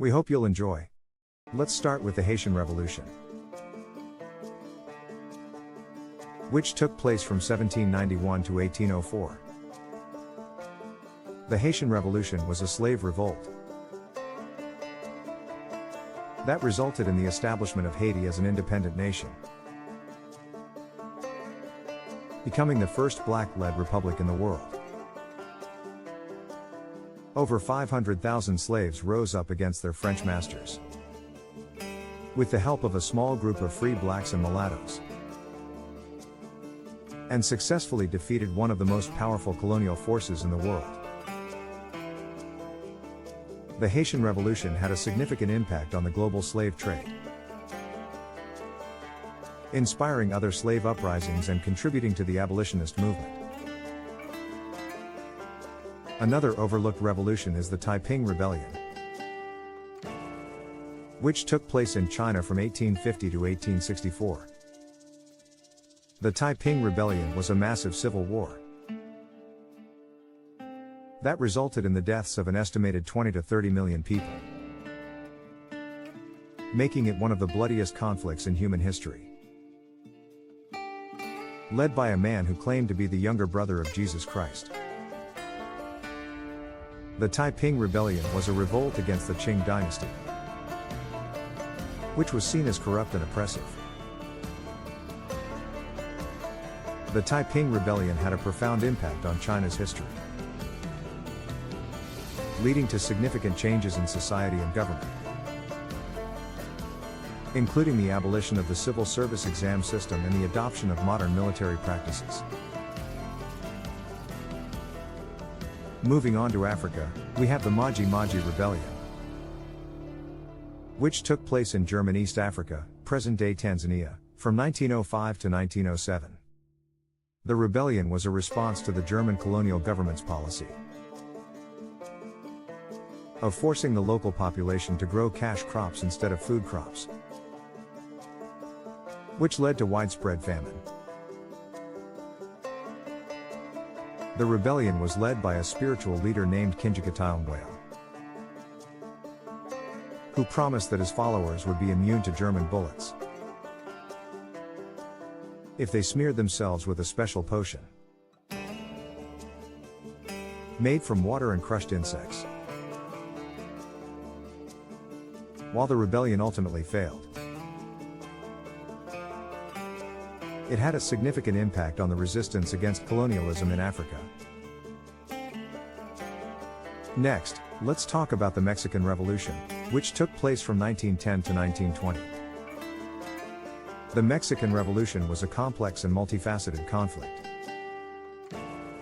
We hope you'll enjoy. Let's start with the Haitian Revolution, which took place from 1791 to 1804. The Haitian Revolution was a slave revolt that resulted in the establishment of Haiti as an independent nation, becoming the first black-led republic in the world. Over 500,000 slaves rose up against their French masters, with the help of a small group of free blacks and mulattoes, and successfully defeated one of the most powerful colonial forces in the world. The Haitian Revolution had a significant impact on the global slave trade, inspiring other slave uprisings and contributing to the abolitionist movement. Another overlooked revolution is the Taiping Rebellion, which took place in China from 1850 to 1864. The Taiping Rebellion was a massive civil war that resulted in the deaths of an estimated 20 to 30 million people, making it one of the bloodiest conflicts in human history. Led by a man who claimed to be the younger brother of Jesus Christ. The Taiping Rebellion was a revolt against the Qing dynasty, which was seen as corrupt and oppressive. The Taiping Rebellion had a profound impact on China's history, leading to significant changes in society and government, including the abolition of the civil service exam system and the adoption of modern military practices. Moving on to Africa, we have the Maji-Maji Rebellion, which took place in German East Africa, present-day Tanzania, from 1905 to 1907. The rebellion was a response to the German colonial government's policy of forcing the local population to grow cash crops instead of food crops, which led to widespread famine. The rebellion was led by a spiritual leader named Kinjeketile, who promised that his followers would be immune to German bullets if they smeared themselves with a special potion made from water and crushed insects. While the rebellion ultimately failed, it had a significant impact on the resistance against colonialism in Africa. Next, let's talk about the Mexican Revolution, which took place from 1910 to 1920. The Mexican Revolution was a complex and multifaceted conflict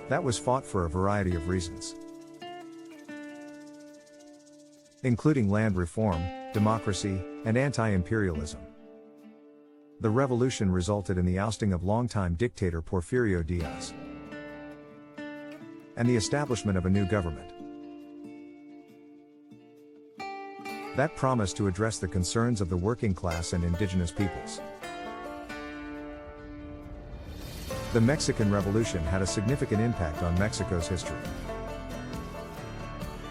that was fought for a variety of reasons, including land reform, democracy, and anti-imperialism. The revolution resulted in the ousting of longtime dictator Porfirio Diaz and the establishment of a new government that promised to address the concerns of the working class and indigenous peoples. The Mexican Revolution had a significant impact on Mexico's history,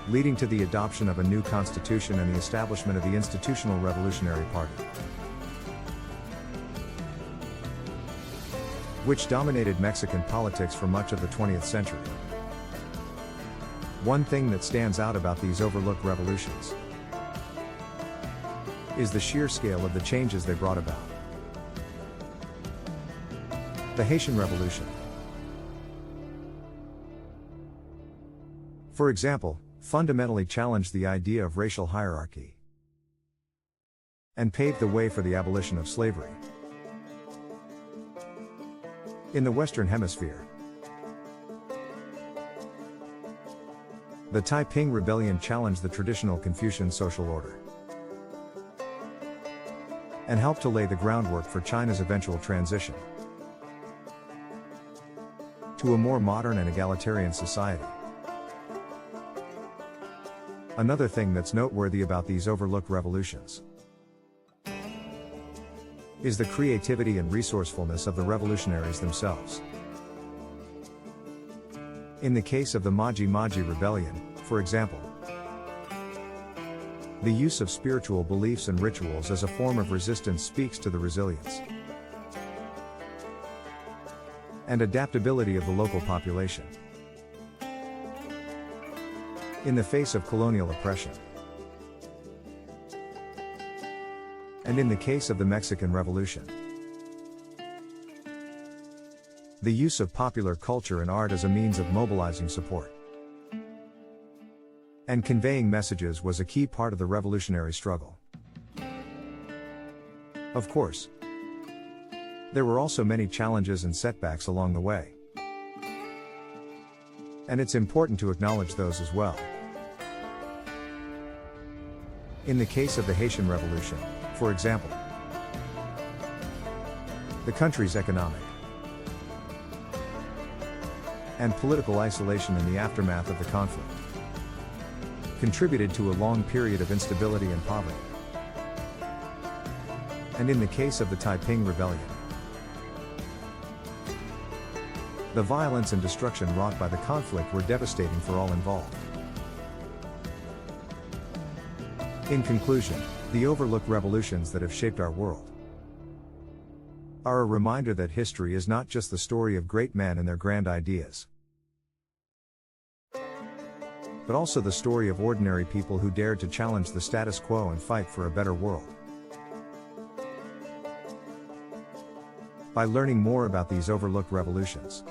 leading to the adoption of a new constitution and the establishment of the Institutional Revolutionary Party, which dominated Mexican politics for much of the 20th century. One thing that stands out about these overlooked revolutions is the sheer scale of the changes they brought about. The Haitian Revolution, for example, fundamentally challenged the idea of racial hierarchy and paved the way for the abolition of slavery. In the Western Hemisphere, the Taiping Rebellion challenged the traditional Confucian social order and helped to lay the groundwork for China's eventual transition to a more modern and egalitarian society. Another thing that's noteworthy about these overlooked revolutions is the creativity and resourcefulness of the revolutionaries themselves. In the case of the Maji-Maji Rebellion, for example, The use of spiritual beliefs and rituals as a form of resistance speaks to the resilience and adaptability of the local population in the face of colonial oppression. And in the case of the Mexican Revolution, the use of popular culture and art as a means of mobilizing support and conveying messages was a key part of the revolutionary struggle. Of course, there were also many challenges and setbacks along the way. And it's important to acknowledge those as well. In the case of the Haitian Revolution, for example, the country's economic and political isolation in the aftermath of the conflict contributed to a long period of instability and poverty. And in the case of the Taiping Rebellion, the violence and destruction wrought by the conflict were devastating for all involved. In conclusion, the overlooked revolutions that have shaped our world are a reminder that history is not just the story of great men and their grand ideas, but also the story of ordinary people who dared to challenge the status quo and fight for a better world. By learning more about these overlooked revolutions,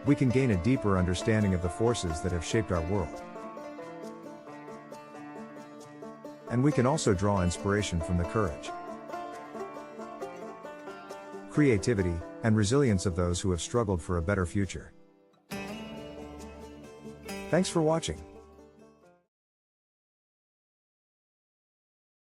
we can gain a deeper understanding of the forces that have shaped our world. And we can also draw inspiration from the courage, creativity, and resilience of those who have struggled for a better future. Thanks for watching.